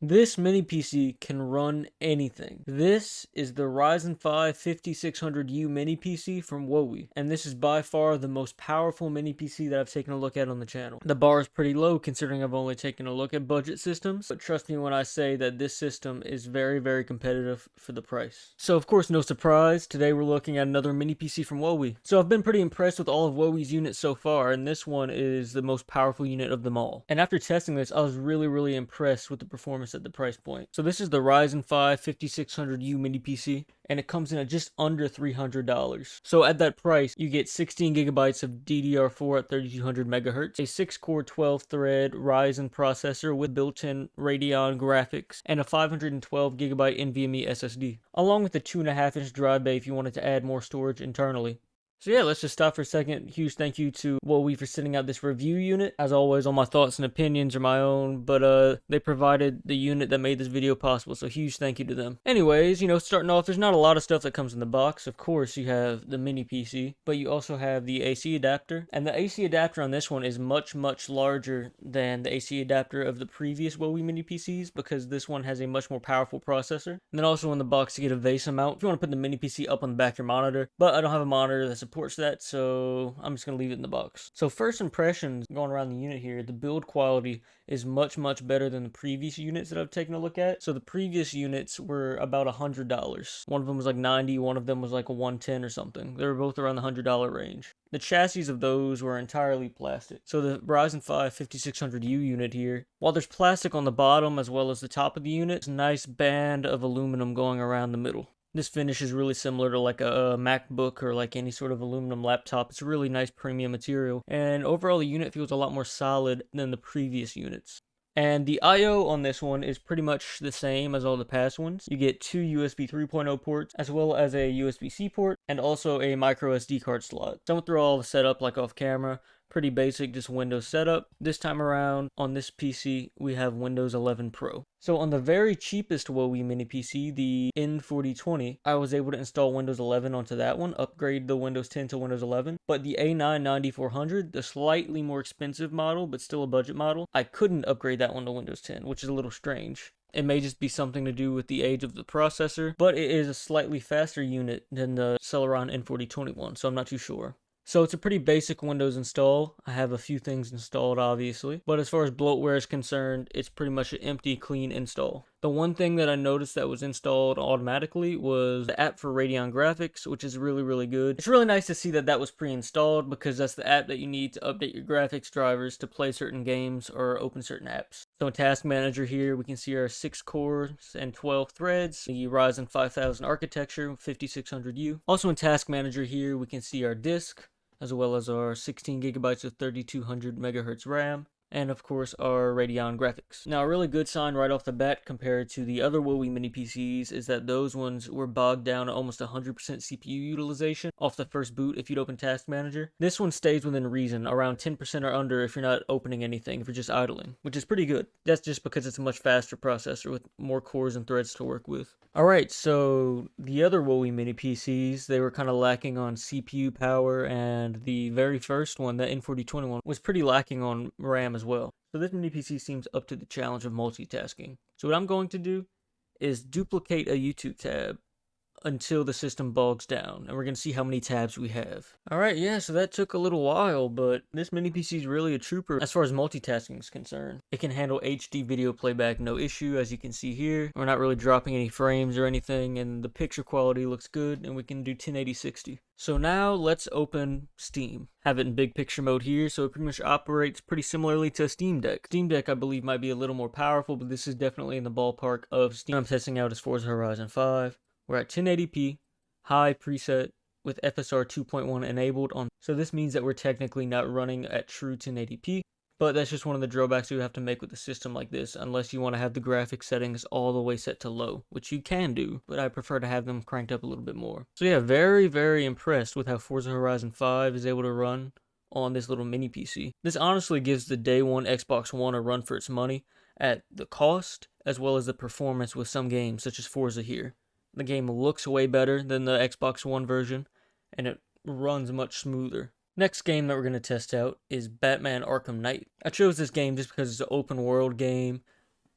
This mini PC can run anything. This is the Ryzen 5 5600U mini PC from wowe, and this is by far the most powerful mini PC that I've taken a look at on the channel. The bar is pretty low considering I've only taken a look at budget systems, but trust me when I say that this system is very competitive for the price. So of course, no surprise, today we're looking at another mini PC from wowe. So I've been pretty impressed with all of wowe's units so far, and this one is the most powerful unit of them all. And after testing this, I was really impressed with the performance at the price point. So this is the Ryzen 5 5600U mini PC, and it comes in at just under $300. So at that price, you get 16 gigabytes of DDR4 at 3200 megahertz, a 6-core 12-thread Ryzen processor with built-in Radeon graphics, and a 512 gigabyte NVMe SSD, along with a 2.5-inch drive bay if you wanted to add more storage internally. So yeah, let's just stop for a second. Huge thank you to wowe for sending out this review unit. As always, all my thoughts and opinions are my own, but they provided the unit that made this video possible, so huge thank you to them. Anyways, starting off, there's not a lot of stuff that comes in the box. Of course, you have the mini PC, but you also have the AC adapter, and the AC adapter on this one is much larger than the AC adapter of the previous wowe mini PCs, because this one has a much more powerful processor. And then also in the box, you get a VESA mount if you want to put the mini PC up on the back of your monitor, but I don't have a monitor that's supports that, so I'm just gonna leave it in the box. So first impressions going around the unit here, the build quality is much better than the previous units that I've taken a look at. So the previous units were about $100. One of them was like 90, one of them was like a 110 or something. They were both around the $100 range. The chassis of those were entirely plastic. So the Ryzen 5 5600U unit here, while there's plastic on the bottom as well as the top of the unit, it's a nice band of aluminum going around the middle. This finish is really similar to like a MacBook or like any sort of aluminum laptop. It's a really nice premium material, and overall the unit feels a lot more solid than the previous units. And the I/O on this one is pretty much the same as all the past ones. You get two USB 3.0 ports, as well as a USB-C port, and also a micro SD card slot. So I went through all the setup like off camera. Pretty basic, just Windows setup. This time around, on this PC, we have Windows 11 Pro. So on the very cheapest wowe mini PC, the N4020, I was able to install Windows 11 onto that one, upgrade the Windows 10 to Windows 11. But the A9-9400, the slightly more expensive model, but still a budget model, I couldn't upgrade that one to Windows 10, which is a little strange. It may just be something to do with the age of the processor, but it is a slightly faster unit than the Celeron N4020 one, so I'm not too sure. So it's a pretty basic Windows install. I have a few things installed, obviously. But as far as bloatware is concerned, it's pretty much an empty, clean install. The one thing that I noticed that was installed automatically was the app for Radeon graphics, which is really good. It's really nice to see that that was pre-installed, because that's the app that you need to update your graphics drivers to play certain games or open certain apps. So in Task Manager here, we can see our 6 cores and 12 threads, the Ryzen 5000 architecture, 5600U. Also in Task Manager here, we can see our disk, as well as our 16 gigabytes of 3200 megahertz RAM, and of course our Radeon graphics. Now a really good sign right off the bat compared to the other wowe mini PCs is that those ones were bogged down at almost 100% CPU utilization off the first boot if you'd open Task Manager. This one stays within reason, around 10% or under if you're not opening anything, if you're just idling, which is pretty good. That's just because it's a much faster processor with more cores and threads to work with. Alright, so the other wowe mini PCs, they were kind of lacking on CPU power, and the very first one, the N4021, was pretty lacking on RAM as well. So this mini PC seems up to the challenge of multitasking. So what I'm going to do is duplicate a YouTube tab until the system bogs down, and we're going to see how many tabs we have. Alright, yeah, so that took a little while, but this mini PC is really a trooper as far as multitasking is concerned. It can handle HD video playback no issue, as you can see here. We're not really dropping any frames or anything, and the picture quality looks good, and we can do 1080-60. So now let's open Steam. Have it in big picture mode here, so it pretty much operates pretty similarly to Steam Deck. Steam Deck I believe might be a little more powerful, but this is definitely in the ballpark of Steam. I'm testing out as Forza Horizon 5. We're at 1080p, high preset, with FSR 2.1 enabled on. So this means that we're technically not running at true 1080p, but that's just one of the drawbacks you have to make with a system like this, unless you want to have the graphics settings all the way set to low, which you can do, but I prefer to have them cranked up a little bit more. So yeah, very impressed with how Forza Horizon 5 is able to run on this little mini PC. This honestly gives the day one Xbox One a run for its money at the cost, as well as the performance with some games, such as Forza here. The game looks way better than the Xbox One version, and it runs much smoother. Next game that we're going to test out is Batman Arkham Knight. I chose this game just because it's an open world game,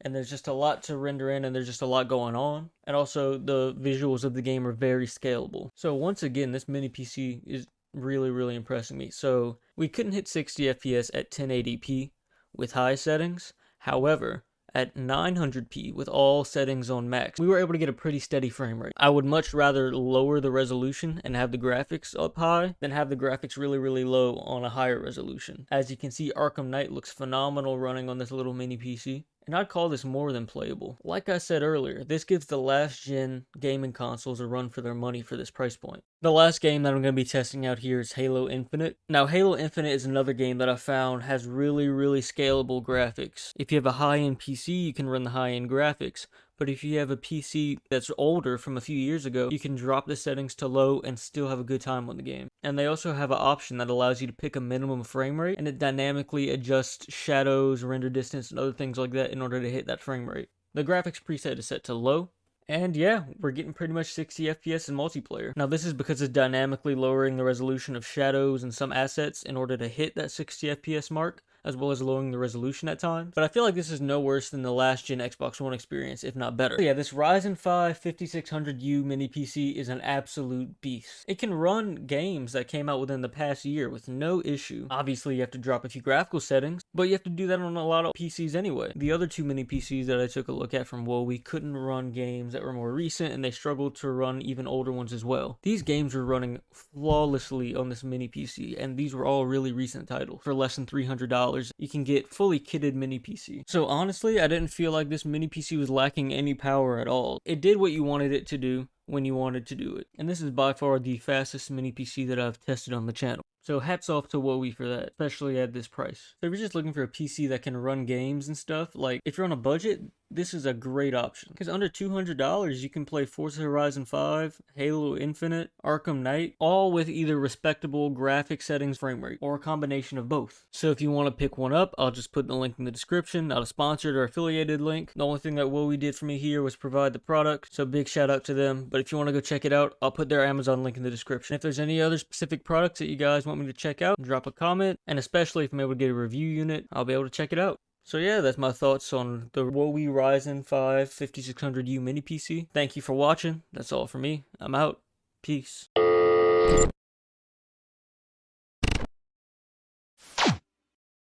and there's just a lot to render in, and there's just a lot going on. And also, the visuals of the game are very scalable. So once again, this mini PC is really impressing me. So we couldn't hit 60 FPS at 1080p with high settings. However, at 900p with all settings on max, we were able to get a pretty steady frame rate. I would much rather lower the resolution and have the graphics up high than have the graphics really low on a higher resolution. As you can see, Arkham Knight looks phenomenal running on this little mini PC. And I'd call this more than playable. Like I said earlier, this gives the last gen gaming consoles a run for their money for this price point. The last game that I'm going to be testing out here is Halo Infinite. Now, Halo Infinite is another game that I found has really scalable graphics. If you have a high-end PC, you can run the high-end graphics. But if you have a PC that's older from a few years ago, you can drop the settings to low and still have a good time on the game. And they also have an option that allows you to pick a minimum frame rate, and it dynamically adjusts shadows, render distance, and other things like that in order to hit that frame rate. The graphics preset is set to low. And yeah, we're getting pretty much 60 FPS in multiplayer. Now this is because it's dynamically lowering the resolution of shadows and some assets in order to hit that 60 FPS mark, as well as lowering the resolution at times. But I feel like this is no worse than the last gen Xbox One experience, if not better. So yeah, this Ryzen 5 5600U mini PC is an absolute beast. It can run games that came out within the past year with no issue. Obviously, you have to drop a few graphical settings, but you have to do that on a lot of PCs anyway. The other two mini PCs that I took a look at from wowe couldn't run games that were more recent, and they struggled to run even older ones as well. These games were running flawlessly on this mini PC, and these were all really recent titles. For less than $300, you can get fully kitted mini PC. So honestly, I didn't feel like this mini PC was lacking any power at all. It did what you wanted it to do when you wanted to do it. And this is by far the fastest mini PC that I've tested on the channel. So hats off to wowe for that, especially at this price. So if you're just looking for a PC that can run games and stuff, like if you're on a budget, this is a great option. Because under $200, you can play Forza Horizon 5, Halo Infinite, Arkham Knight, all with either respectable graphic settings, frame rate, or a combination of both. So if you want to pick one up, I'll just put the link in the description, not a sponsored or affiliated link. The only thing that wowe did for me here was provide the product, so big shout out to them. But if you want to go check it out, I'll put their Amazon link in the description. If there's any other specific products that you guys want me to check out, drop a comment, and especially if I'm able to get a review unit, I'll be able to check it out. So yeah, that's my thoughts on the wowe Ryzen 5 5600U mini PC. Thank you for watching. That's all for me. I'm out. Peace.